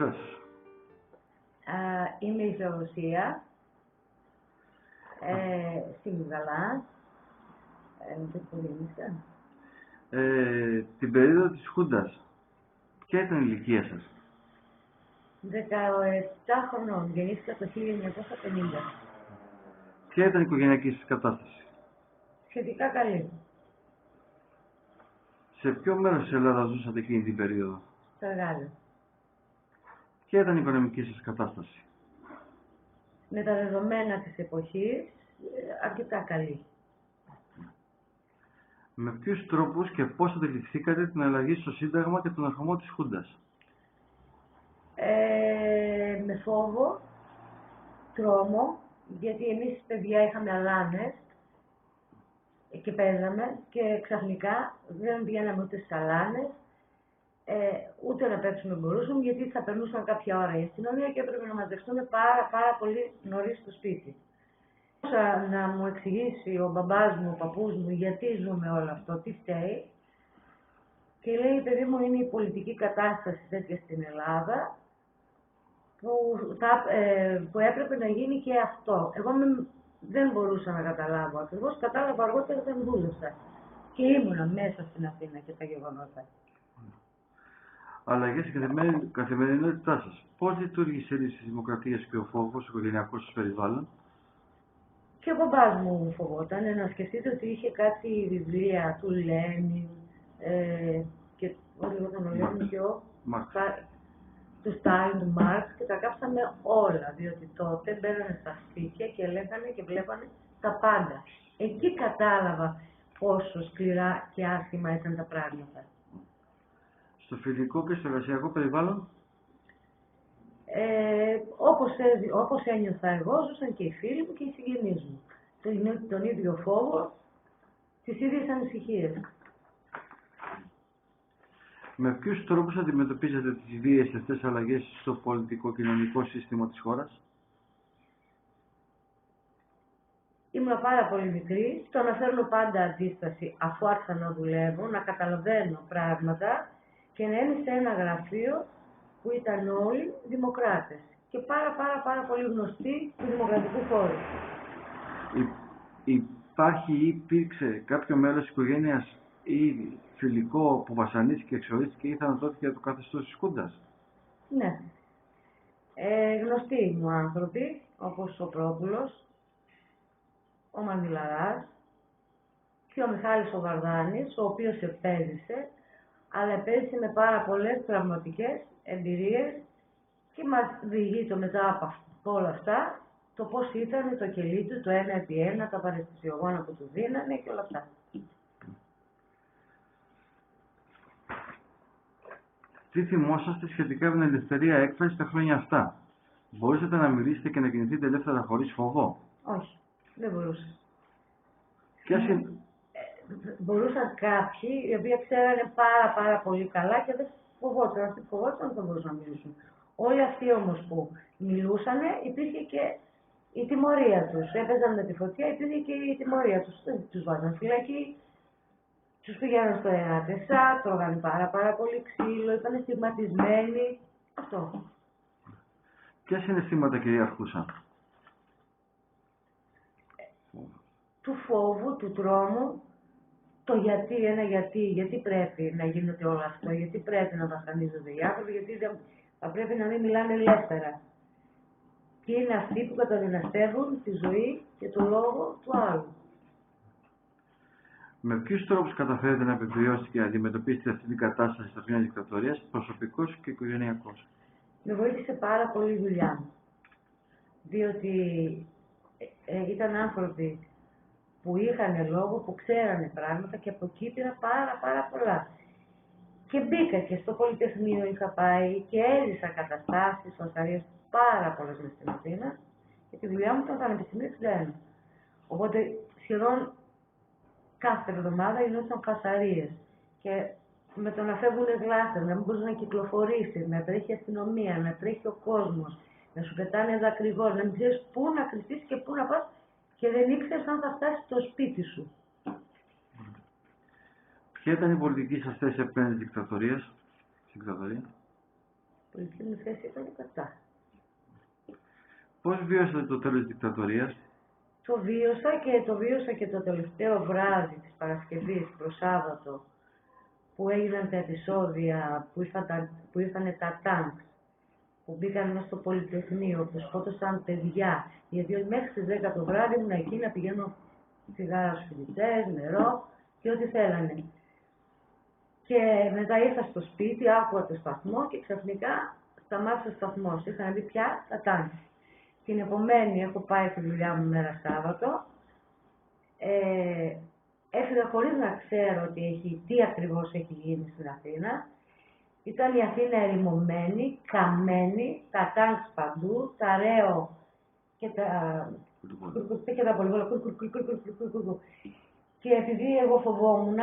σας. Είμαι η Θεοδοσία, στη Μυγδαλά. Την περίοδο της Χούντας, ποια ήταν η ηλικία σας? 17 χρονών, γεννήθηκα το 1950. Ποια ήταν η οικογενειακή σας κατάσταση? Σχετικά καλή. Σε ποιο μέρος της Ελλάδας ζούσατε εκείνη την περίοδο? Στο Εργάλειο. Ποια ήταν η οικονομική σας κατάσταση? Με τα δεδομένα της εποχής, αρκετά καλή. Με ποιους τρόπους και πώς αντιληφθήκατε την αλλαγή στο Σύνταγμα και τον ερχομό της Χούντας? Με φόβο, τρόμο, γιατί εμείς παιδιά είχαμε αλάνες και παίζαμε και ξαφνικά δεν βγαίναμε ούτε στις αλάνες, ούτε να παίξουμε μπορούσαμε, γιατί θα περνούσαν κάποια ώρα η αστυνομία και έπρεπε να μαζευτούμε πάρα πολύ νωρίς στο σπίτι. Να μου εξηγήσει ο μπαμπάς μου, ο παππούς μου, γιατί ζούμε όλο αυτό, τι φταίει. Και λέει, παιδί μου, είναι η πολιτική κατάσταση τέτοια στην Ελλάδα, που έπρεπε να γίνει και αυτό. Εγώ δεν μπορούσα να καταλάβω ακριβώς, κατάλαβα αργότερα όταν δούλευσα. Και ήμουνα μέσα στην Αθήνα και τα γεγονότα. Αλλαγές στην καθημερινότητά σας. Πώς λειτουργήσε η λύση της δημοκρατίας και ο φόβος στο οικογενειακό σας περιβάλλον? Και ο μπαμπάς μου φοβόταν. Να σκεφτείτε ότι είχε κάτι βιβλία του Λένιν και ο Λένιν και του Στάλιν, του Μάρξ, και τα κάψαμε όλα, διότι τότε μπαίνανε στα σπίτια και λέγανε και βλέπανε τα πάντα. Εκεί κατάλαβα πόσο σκληρά και άσχημα ήταν τα πράγματα. Στο φιλικό και στο εργασιακό περιβάλλον? Όπως ένιωθα εγώ, ζούσαν και οι φίλοι μου και οι συγγενείς μου. Τον ίδιο φόβο, τις ίδιες ανησυχίες. Με ποιους τρόπους αντιμετωπίζετε τις βίαιες αυτές αλλαγές στο πολιτικό-κοινωνικό σύστημα της χώρας? Ήμουν πάρα πολύ μικρή, στο να φέρνω πάντα αντίσταση αφού άρχισα να δουλεύω, να καταλαβαίνω πράγματα και να είμαι σε ένα γραφείο που ήταν όλοι δημοκράτες και πάρα πολύ γνωστοί του δημοκρατικού χώρου. Υπάρχει ή υπήρξε κάποιο μέλος της οικογένειας ή φιλικό που βασανίστηκε, εξορίστηκε ή θανατώθηκε από το καθεστώς της Χούντας? Ναι. Γνωστοί μου άνθρωποι, όπως ο Πρόπουλος, ο Μανδυλαράς και ο Μιχάλης ο Βαρδάνης, ο οποίος επέζησε, αλλά επέζησε με πάρα πολλές τραυματικές εμπειρίες και μας διηγείται μετά από όλα αυτά το πώς ήταν το κελί του, το 1x1, τα παραισθησιογόνα που του δίνανε και όλα αυτά. Τι θυμόσαστε σχετικά με την ελευθερία έκφρασης τα χρόνια αυτά? Μπορούσατε να μιλήσετε και να κινηθείτε ελεύθερα χωρίς φόβο? Όχι, δεν μπορούσα. Μπορούσαν κάποιοι οι οποίοι ξέρανε πάρα πολύ καλά και δεν φοβόταν. Αυτοί φοβόταν δεν θα μπορούσαν να μιλήσουν. Όλοι αυτοί όμως που μιλούσανε, υπήρχε και η τιμωρία τους. Έπαιζαν με τη φωτιά, υπήρχε και η τιμωρία τους. Δεν τους βάζαν φυλακή, τους πήγαιναν στο ΕΑΤΕΣΑ, τρώγαν πάρα πολύ ξύλο, ήταν στιγματισμένοι. Αυτό. Ποια συναισθήματα κυριαρχούσαν? Του φόβου, του τρόμου, το γιατί πρέπει να γίνεται όλο αυτό, γιατί πρέπει να βασανίζονται οι άνθρωποι, γιατί θα πρέπει να μην μιλάνε ελεύθερα. Και είναι αυτοί που καταδυναστεύουν τη ζωή και το λόγο του άλλου. Με ποιους τρόπους καταφέρετε να επιβιώσετε και να αντιμετωπίσετε αυτή την κατάσταση στα χρόνια της δικτατορίας, προσωπικός και οικογενειακός? Με βοήθησε πάρα πολύ η δουλειά μου. Διότι ήταν άνθρωποι που είχαν λόγο, που ξέρανε πράγματα και από εκεί πήρα πάρα πολλά. Και μπήκα και στο Πολυτεχνείο, είχα πάει και έζησα καταστάσεις, φασαρίες πάρα πολλές μες στην Αθήνα και τη δουλειά μου ήταν Πανεπιστημίου 61. Οπότε σχεδόν κάθε εβδομάδα γινόταν φασαρίες και με το να φεύγουν γλάστες, να μην μπορείς να κυκλοφορήσεις, να τρέχει η αστυνομία, να τρέχει ο κόσμος, να σου πετάνε δακρυγός, να μην ξέρεις πού να κρυφτείς και πού να πας και δεν ήξερες αν θα φτάσεις στο σπίτι σου. Ποια ήταν η πολιτική σας θέση απέναντι της δικτατορίας? Η πολιτική μου θέση ήταν κατά. Πώς βιώσατε το τέλος της δικτατορίας? Το βίωσα και το τελευταίο βράδυ της Παρασκευής προς Σάββατο, που έγιναν τα επεισόδια, που ήρθαν τα τάγκ, που μπήκαν μέσα στο Πολυτεχνείο, που σκότωσαν παιδιά. Γιατί μέχρι τις 10 το βράδυ ήμουν εκεί να πηγαίνω σιγάρα στους φοιτητές, νερό και ό,τι θέλανε. Και μετά ήρθα στο σπίτι, άκουγα το σταθμό και ξαφνικά σταμάτησε ο σταθμός. Είχαν μπει πια τα τάγκ. Την επομένη έχω πάει στη δουλειά μου μέρα Σάββατο. Έφυγα χωρίς να ξέρω τι ακριβώς έχει γίνει στην Αθήνα. Ήταν η Αθήνα ερημωμένη, καμένη, τα τάγκ παντού, τα ρέο και τα πολυβόλα. Και επειδή εγώ φοβόμουν,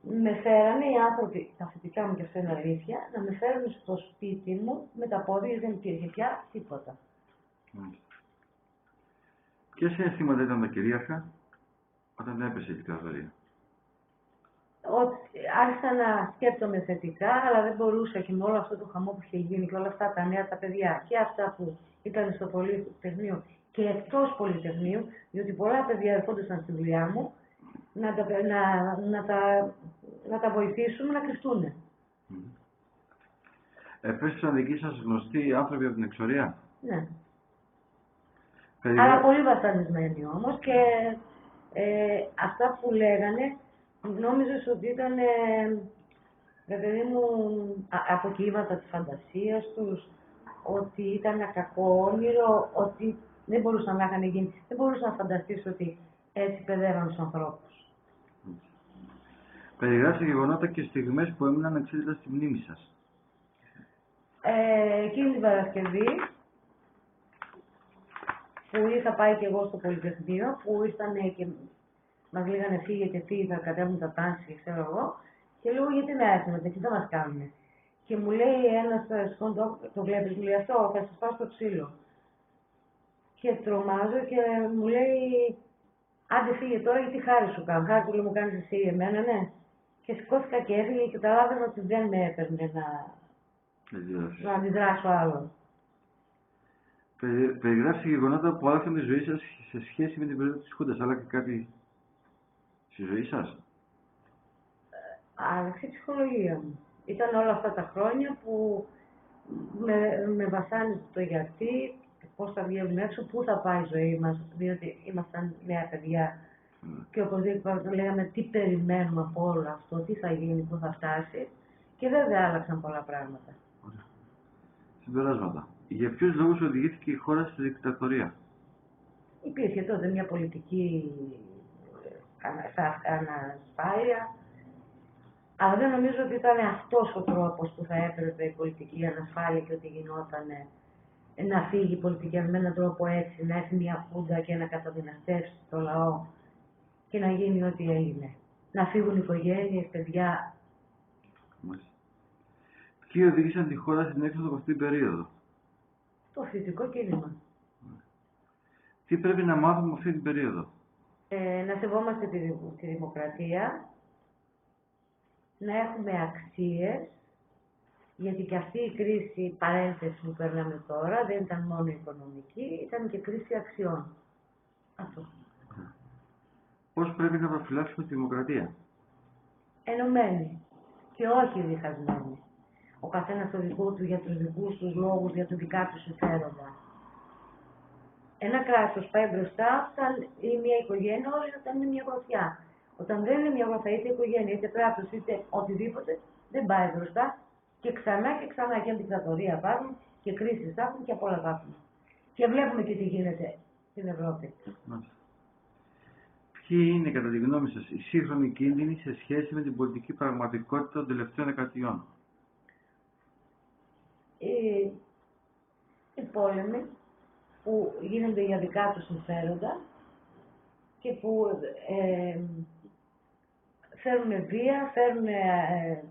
με φέρανε οι άνθρωποι, τα φοιτητικά μου και αυτό είναι αλήθεια, να με φέρουν στο σπίτι μου με τα πόδια, δεν υπήρχε πια τίποτα. Ποια συναισθήματα ήταν τα κυρίαρχα όταν έπεσε η δικτατορία? Άρχισα να σκέπτομαι θετικά, αλλά δεν μπορούσα και με όλο αυτό το χαμό που είχε γίνει και όλα αυτά τα νέα τα παιδιά και αυτά που ήταν στο Πολυτεχνείο και εκτός Πολυτεχνείου, διότι πολλά παιδιά ερχόντουσαν στη δουλειά μου, να τα βοηθήσουμε να κρυφτούν. Επέστρεψαν δικοί σας γνωστοί άνθρωποι από την εξορία? Ναι. Αλλά πολύ βασανισμένοι όμως και αυτά που λέγανε νόμιζες ότι ήταν παιδί μου αποκύματα της φαντασίας τους, ότι ήταν ένα κακό όνειρο, ότι δεν μπορούσαν να είχαν γίνει. Δεν μπορούσα να φανταστείς ότι έτσι παιδεύαν τους ανθρώπους. Περιγράψτε γεγονότα και στιγμές που έμειναν εξίτηλα στη μνήμη σας. Εκείνη την Παρασκευή που είχα πάει και εγώ στο Πολυτεχνείο, που ήρθαν και μας λέγανε φύγετε, θα κατέβουν τα τάξη, ξέρω εγώ, και λέω γιατί να έρθουμε, τι θα μας κάνουν. Και μου λέει ένας σκόντο, το βλέπεις, μου λέει αυτό, θα σας πάω στο ξύλο. Και τρομάζω και μου λέει, άντε φύγε τώρα γιατί χάρη σου κάνω. Χάρη του λέει, μου κάνεις εσύ εμένα, ναι. Και σηκώθηκα και έφυγε και καταλάβαινα ότι δεν με έπαιρνε να αντιδράσω άλλο. Περιγράψτε γεγονότα που άλλαξαν τη ζωή σας σε σχέση με την περίοδο της Χούντας. Άλλαξε κάτι στη ζωή σας? Άλλαξε η ψυχολογία μου. Ήταν όλα αυτά τα χρόνια που με βασάνιζε το γιατί, πώς θα βγαίνουμε έξω, πού θα πάει η ζωή μας, διότι ήμασταν νέα παιδιά και οπωσδήποτε λέγαμε τι περιμένουμε από όλο αυτό, τι θα γίνει, πού θα φτάσει και βέβαια άλλαξαν πολλά πράγματα. Συμπεράσματα. Για ποιους λόγους οδηγήθηκε η χώρα στη δικτατορία? Υπήρχε τότε μια πολιτική ανασφάλεια, αλλά δεν νομίζω ότι ήταν αυτός ο τρόπος που θα έπρεπε η πολιτική ανασφάλεια και ότι γινόταν να φύγει η πολιτική με έναν τρόπο έτσι, να έρθει μια χούντα και να καταδυναστεύσει το λαό και να γίνει ό,τι έγινε. Να φύγουν οικογένειες, παιδιά. Ποιοι οδήγησαν τη χώρα στην έξοδο από αυτήν την περίοδο? Το φοιτητικό κίνημα. Τι πρέπει να μάθουμε από αυτή την περίοδο? Να σεβόμαστε τη δημοκρατία, να έχουμε αξίες, γιατί και αυτή η κρίση, παρένθεση που περνάμε τώρα, δεν ήταν μόνο οικονομική, ήταν και κρίση αξιών. Αυτό. Πώς πρέπει να προφυλάξουμε τη δημοκρατία? Ενωμένοι και όχι διχασμένοι. Ο καθένας το δικό του για τους δικούς τους λόγους, για τα δικά του συμφέροντα. Ένα κράτος πάει μπροστά όταν είναι μια οικογένεια, όλοι όταν είναι μια γροθιά. Όταν δεν είναι μια γροθιά, είτε οικογένεια, είτε κράτος, είτε οτιδήποτε, δεν πάει μπροστά και ξανά και δικτατορία υπάρχουν και κρίσεις υπάρχουν και απ' όλα υπάρχουν. Και βλέπουμε και τι γίνεται στην Ευρώπη. Ποιοι είναι, κατά τη γνώμη σας, οι σύγχρονοι κίνδυνοι σε σχέση με την πολιτική πραγματικότητα των τελευταίων δεκαετιών? Οι πόλεμοι που γίνονται για δικά τους συμφέροντα και που φέρουν βία, φέρουν,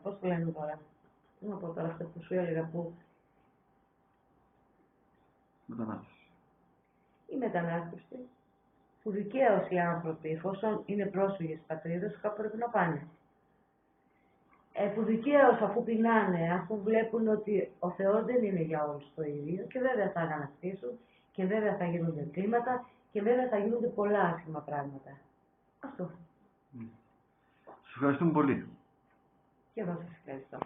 πώς το λένε τώρα, τι να πω τώρα αυτό που σου έλεγα, που η μετανάστευση, που δικαίως οι άνθρωποι, εφόσον είναι πρόσφυγες της πατρίδας, κάπου πρέπει να πάνε. που δικαίως αφού πεινάνε, αφού βλέπουν ότι ο Θεός δεν είναι για όλους το ίδιο και βέβαια θα αγανακτήσουν και βέβαια θα γίνονται κλίματα και βέβαια θα γίνονται πολλά άσχημα πράγματα. Αυτό. Σας ευχαριστούμε πολύ. Και εγώ σας ευχαριστώ.